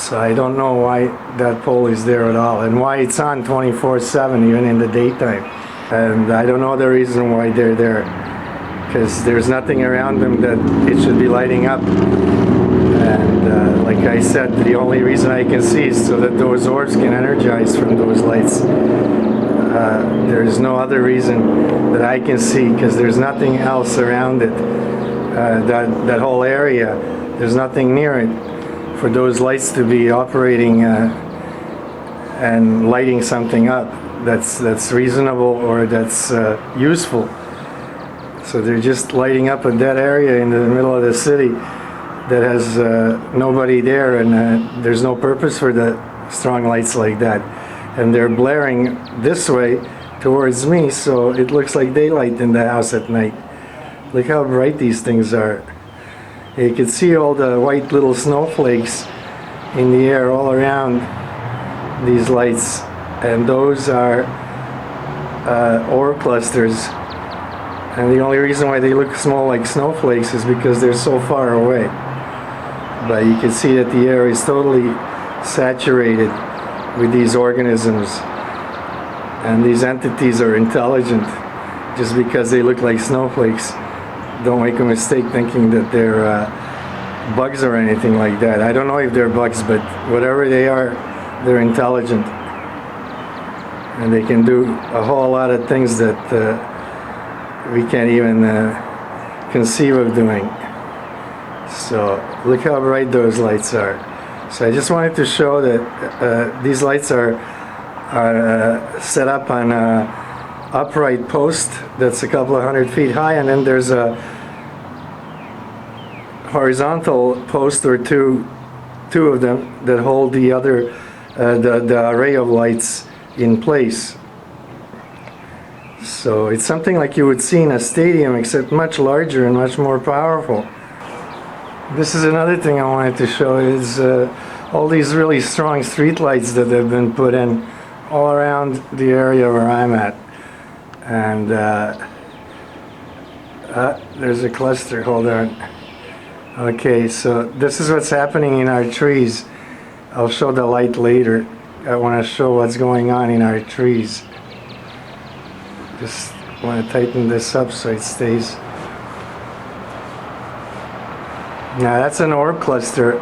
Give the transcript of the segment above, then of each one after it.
So I don't know why that pole is there at all, and why it's on 24/7 even in the daytime. And I don't know the reason why they're there, because there's nothing around them that it should be lighting up. And like I said, the only reason I can see is so that those orbs can energize from those lights. There's no other reason that I can see, because there's nothing else around it. That whole area, there's nothing near it for those lights to be operating and lighting something up that's reasonable or that's useful. So they're just lighting up a dead area in the middle of the city that has nobody there, and there's no purpose for the strong lights like that. And they're blaring this way towards me, so it looks like daylight in the house at night. Look how bright these things are. You can see all the white little snowflakes in the air all around these lights, and those are orb clusters. And the only reason why they look small like snowflakes is because they're so far away. But you can see that the air is totally saturated with these organisms, and these entities are intelligent. Just because they look like snowflakes, don't make a mistake thinking that they're bugs or anything like that. I don't know if they're bugs, but whatever they are, they're intelligent, and they can do a whole lot of things that we can't even conceive of doing. So look how bright those lights are. So I just wanted to show that these lights are set up on an upright post that's a couple of 100 feet high, and then there's a horizontal post or two of them that hold the other the array of lights in place. So it's something like you would see in a stadium, except much larger and much more powerful. This is another thing I wanted to show, is all these really strong street lights that have been put in all around the area where I'm at. And there's a cluster, hold on. Okay, so this is what's happening in our trees. I'll show the light later. I want to show what's going on in our trees. Just want to tighten this up so it stays. Now that's an orb cluster.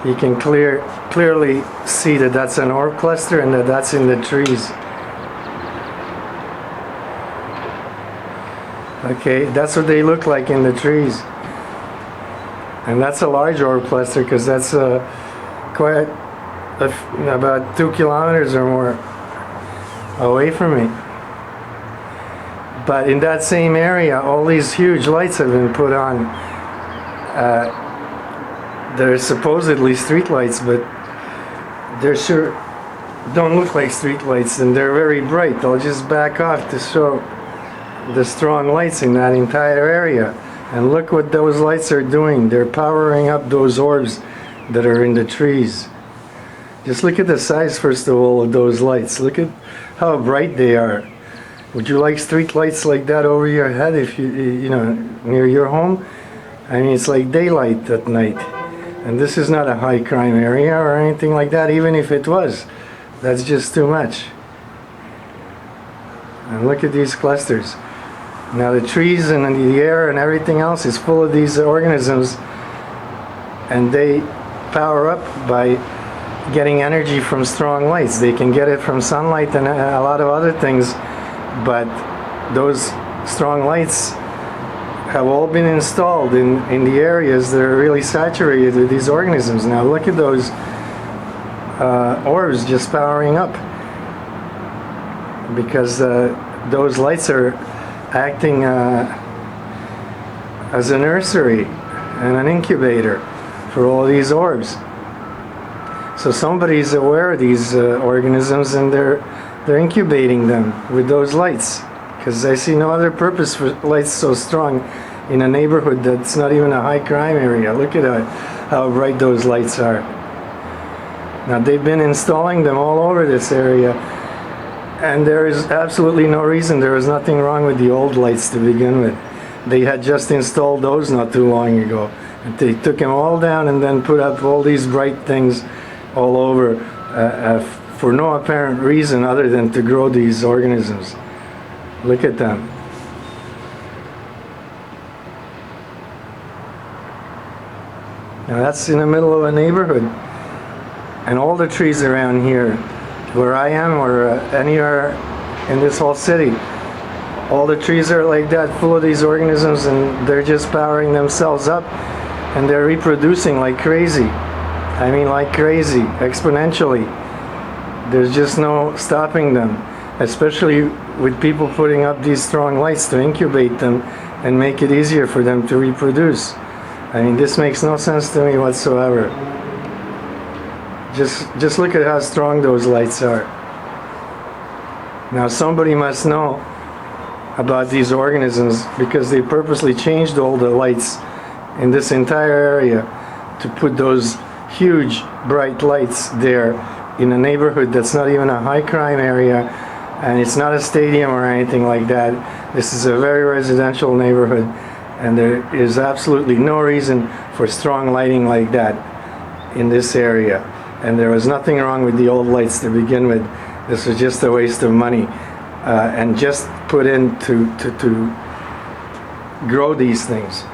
You can clearly see that that's an orb cluster and that that's in the trees. Okay, that's what they look like in the trees. And that's a large orb cluster, because that's quite about 2 kilometers or more away from me. But in that same area, all these huge lights have been put on. They're supposedly street lights, but they sure don't look like street lights, and they're very bright. I'll just back off to show the strong lights in that entire area. And look what those lights are doing. They're powering up those orbs that are in the trees. Just look at the size, first of all, of those lights. Look at how bright they are. Would you like street lights like that over your head if you know, near your home? I mean, it's like daylight at night. And this is not a high crime area or anything like that. Even if it was, that's just too much. And look at these clusters. Now the trees and the air and everything else is full of these organisms, and they power up by getting energy from strong lights. They can get it from sunlight and a lot of other things, but those strong lights have all been installed in the areas that are really saturated with these organisms. Now look at those orbs just powering up, because those lights are acting as a nursery and an incubator for all these orbs. So somebody's aware of these organisms, and they're incubating them with those lights, because I see no other purpose for lights so strong in a neighborhood that's not even a high crime area. Look at how bright those lights are. Now they've been installing them all over this area, and there is absolutely no reason. There was nothing wrong with the old lights to begin with. They had just installed those not too long ago, They took them all down and then put up all these bright things all over for no apparent reason other than to grow these organisms. Look at them. Now that's in the middle of a neighborhood. And all the trees around here, where I am or anywhere in this whole city, all the trees are like that, full of these organisms, and they're just powering themselves up, and they're reproducing like crazy. I mean, like crazy, exponentially. There's just no stopping them, especially with people putting up these strong lights to incubate them and make it easier for them to reproduce. I mean, this makes no sense to me whatsoever. Just look at how strong those lights are. Now somebody must know about these organisms, because they purposely changed all the lights in this entire area to put those huge bright lights there in a neighborhood that's not even a high crime area, and it's not a stadium or anything like that. This is a very residential neighborhood, and there is absolutely no reason for strong lighting like that in this area. And there was nothing wrong with the old lights to begin with. This was just a waste of money, and just put in to grow these things.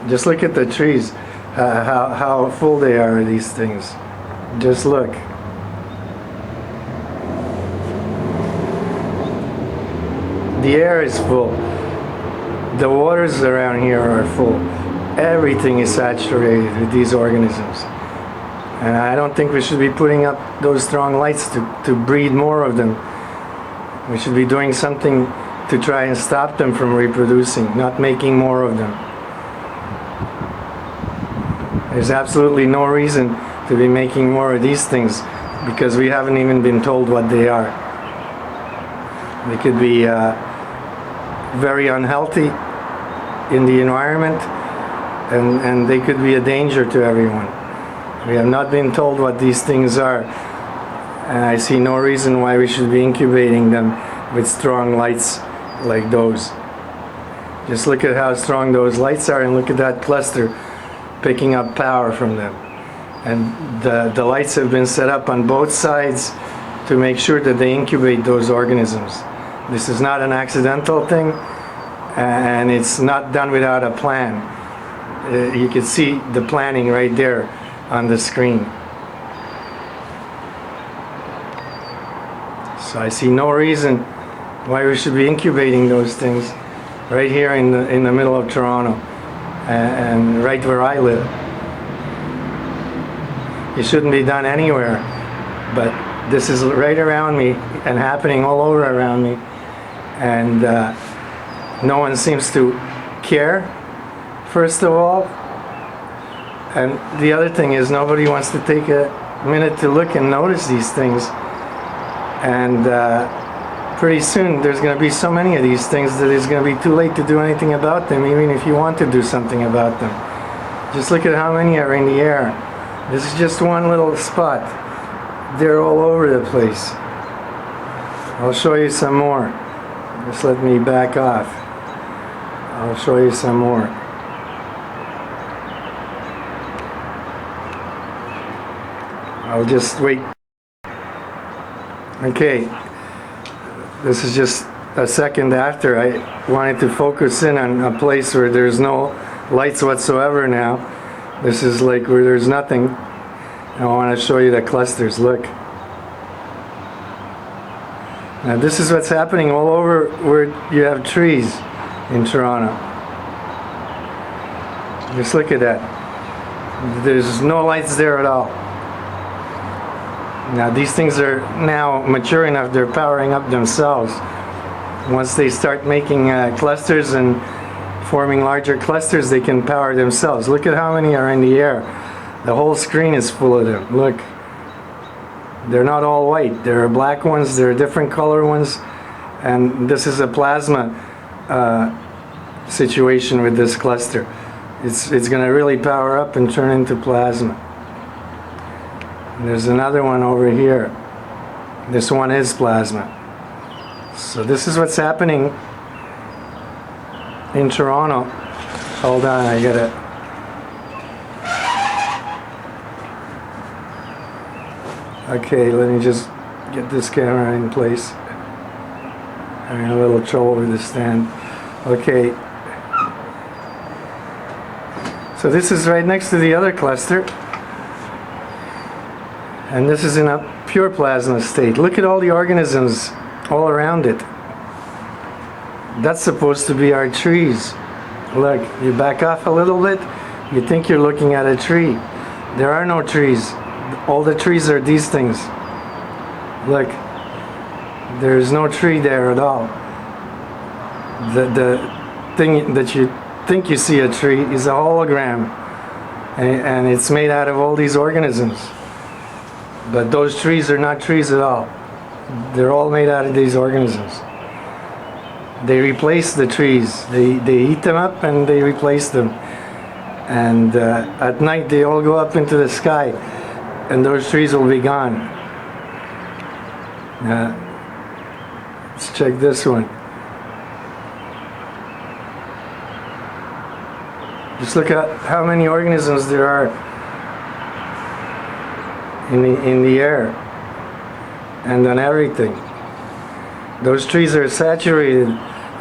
Just look at the trees, how full they are of these things. Just look. The air is full. The waters around here are full. Everything is saturated with these organisms. And I don't think we should be putting up those strong lights to breed more of them. We should be doing something to try and stop them from reproducing, not making more of them. There's absolutely no reason to be making more of these things, because we haven't even been told what they are. They could be very unhealthy in the environment, and they could be a danger to everyone. We have not been told what these things are, and I see no reason why we should be incubating them with strong lights like those. Just look at how strong those lights are, and look at that cluster picking up power from them. And the lights have been set up on both sides to make sure that they incubate those organisms. This is not an accidental thing, and it's not done without a plan. You can see the planning right there on the screen. So I see no reason why we should be incubating those things right here in the middle of Toronto, and right where I live. It shouldn't be done anywhere, but this is right around me and happening all over around me, and no one seems to care, first of all. And the other thing is, nobody wants to take a minute to look and notice these things. And pretty soon there's going to be so many of these things that it's going to be too late to do anything about them, even if you want to do something about them. Just look at how many are in the air. This is just one little spot. They're all over the place. I'll show you some more. Just let me back off. I'll show you some more. I'll just wait. Okay, this is just a second after. I wanted to focus in on a place where there's no lights whatsoever now. This is like where there's nothing. I want to show you the clusters. Look. Now this is what's happening all over where you have trees in Toronto. Just look at that. There's no lights there at all. Now these things are now mature enough, they're powering up themselves. Once they start making clusters and forming larger clusters, they can power themselves. Look at how many are in the air. The whole screen is full of them. Look. They're not all white. There are black ones, there are different color ones, and this is a plasma situation with this cluster. It's going to really power up and turn into plasma. And there's another one over here. This one is plasma. So this is what's happening in Toronto. Hold on, I gotta. Okay, let me just get this camera in place. I'm having a little trouble with the stand. Okay. So this is right next to the other cluster. And this is in a pure plasma state. Look at all the organisms all around it. That's supposed to be our trees. Look, you back off a little bit, you think you're looking at a tree. There are no trees. All the trees are these things. Look, there's no tree there at all. The thing that you think you see a tree is a hologram, and it's made out of all these organisms. But those trees are not trees at all. They're all made out of these organisms. They replace the trees. They eat them up and they replace them. And at night they all go up into the sky, and those trees will be gone. Let's check this one. Just look at how many organisms there are in the air and on everything. Those trees are saturated.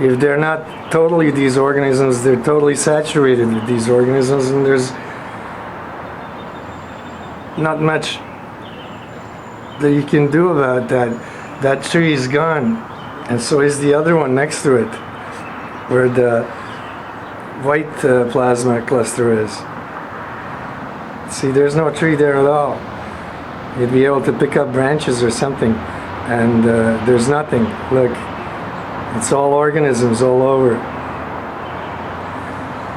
If they're not totally these organisms, they're totally saturated with these organisms, and there's not much that you can do about that. That tree is gone, and so is the other one next to it, where the white plasma cluster is. See, there's no tree there at all. You'd be able to pick up branches or something, and there's nothing. Look, it's all organisms all over.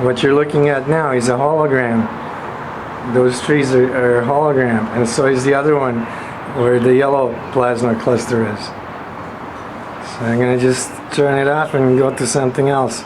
What you're looking at now is a hologram. Those trees are a hologram, and so is the other one where the yellow plasma cluster is. So I'm going to just turn it off and go to something else.